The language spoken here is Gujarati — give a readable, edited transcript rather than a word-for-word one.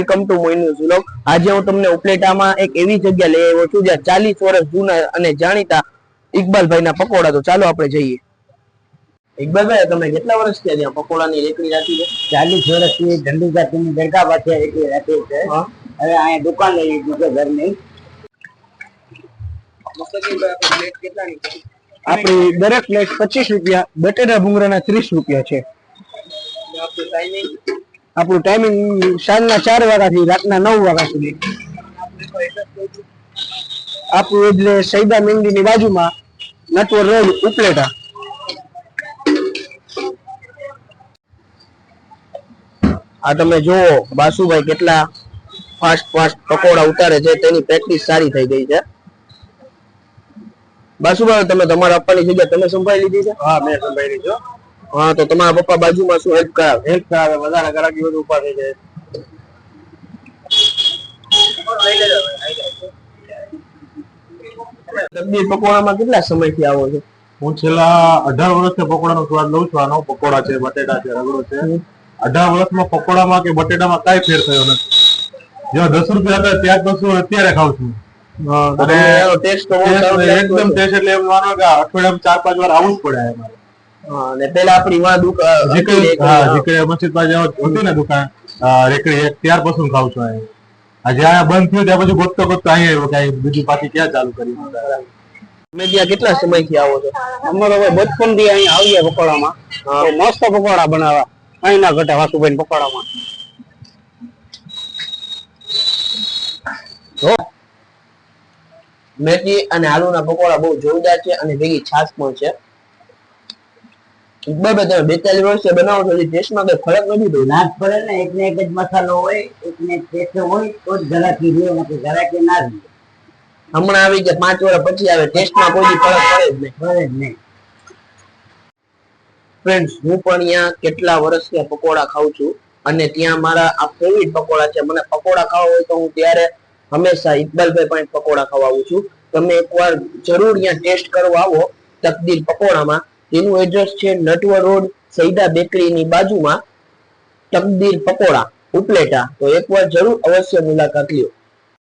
Welcome to મોઇન્યુઝ vlog. આજે હું તમને ઉપલેટામાં એક એવી જગ્યા લઈ આવ્યો છું જ્યાં 40 વર્ષ જૂના અને જાણીતા ઇકબાલભાઈના પકોડા। તો ચાલો આપણે જઈએ। ઇકબાલભાઈ, તમે કેટલા વર્ષ થયા ત્યાં પકોડાની રેકડી રાખી છે? 40 વર્ષથી ધંધુ જાતિની દરગાહ પાસે રેકડી રાખી છે। હવે અહીંયા દુકાન લઈ લીધી છે ઘરની। આપણી દરેક પ્લેટ 25 રૂપિયા, બટેટા ભૂંગળાના 30 રૂપિયા છે। આપણું ટાઈમિંગ સાંજના 4 વાગ્યાથી રાતના 9 વાગ્યા સુધી। આપણું એટલે સૈદા મેંદીની બાજુમાં નટવર રોડ, ઉપલેટા। આ તમે જુઓ બાસુભાઈ કેટલા ફાસ્ટ પકોડા ઉતારે છે, તેની પ્રેક્ટિસ સારી થઈ ગઈ છે। બાસુભાઈ, તમે તમારા પપ્પાની જગ્યા તમે સંભાળી લીધી છે? હા, મેં સંભાળી લીધો। હા, તો તમારા પપ્પા બાજુમાં શું હેલ્પ કરાવે? બધાના ગ્રાહકી બધું ઉભા થઈ જાય। તકદીર પકોડામાં કેટલા સમયથી આવો છો? હું છેલ્લા 18 વર્ષથી પકોડાનો સ્વાદ લઉં છું। આનો પકોડા છે, બટેટા છે, રગડો છે। 18 વર્ષમાં પકોડામાં કે બટેટામાં કઈ ફેર થયો નથી। જો 10 રૂપિયા હતા ત્યાં 10 અત્યારે ખાઉં છું। એકદમ ટેસ્ટ એટલે એમ માનો કે અઠવાડિયામાં 4-5 વાર આવવું જ પડે અમારે। અને પેલા આપણી જીકડે મસ્જિદ પાસે હતી ને દુકાન રેકડી, ત્યાર પછી ખાઉં છું। આજે આ બંધ થયું ત્યાં પછી ગોતતો અહીંયા આવ્યો કે બીજી પાછી ક્યાં ચાલુ કરી। તમે ત્યાં કેટલા સમયથી આવો છો? અમારો હવે બચપનથી અહીંયા આવીએ પકોડામાં, તો મસ્ત પકોડા બનાવવા, અહીં ના ઘટે વાસુભાઈ પકોડામાં। મેથી અને આલુના પકોડા બહુ જોરદાર છે અને ભેગી છાશ પણ છે। ઇકબાલભાઈ, તમે 42 વર્ષે બનાવો છો, ટેસ્ટમાં કઈ ફરક નથી થયો? ના જ પડે ને, એકને એક જ મસાલો હોય, એકને એક ટેસ્ટ હોય તો જ ઘરાકી રહે, નથી ઘરાકી ના રહે। હમણાં આવી કે 5 વર્ષ પછી આવે, ટેસ્ટમાં કોઈ ફરક પડે જ નહીં। ફ્રેન્ડ્સ, હું પણ અહીંયા કેટલા વર્ષથી પકોડા ખાઉં છું અને ત્યાં મારા આ ફેવરિટ પકોડા છે। મને પકોડા ખાવા હોય તો હું ત્યારે હંમેશા ઇકબાલભાઈ પાસે પકોડા ખાવા આવું છું। તમે એકવાર જરૂર અહીંયા ટેસ્ટ કરવા આવો તકદીર પકોડામાં। તેનું એડ્રેસ છે નટવર રોડ, સૈદા બેકરીની બાજુમાં, તકદીર પકોડા, ઉપલેટા। તો એકવાર જરૂર અવશ્ય મુલાકાત લ્યો।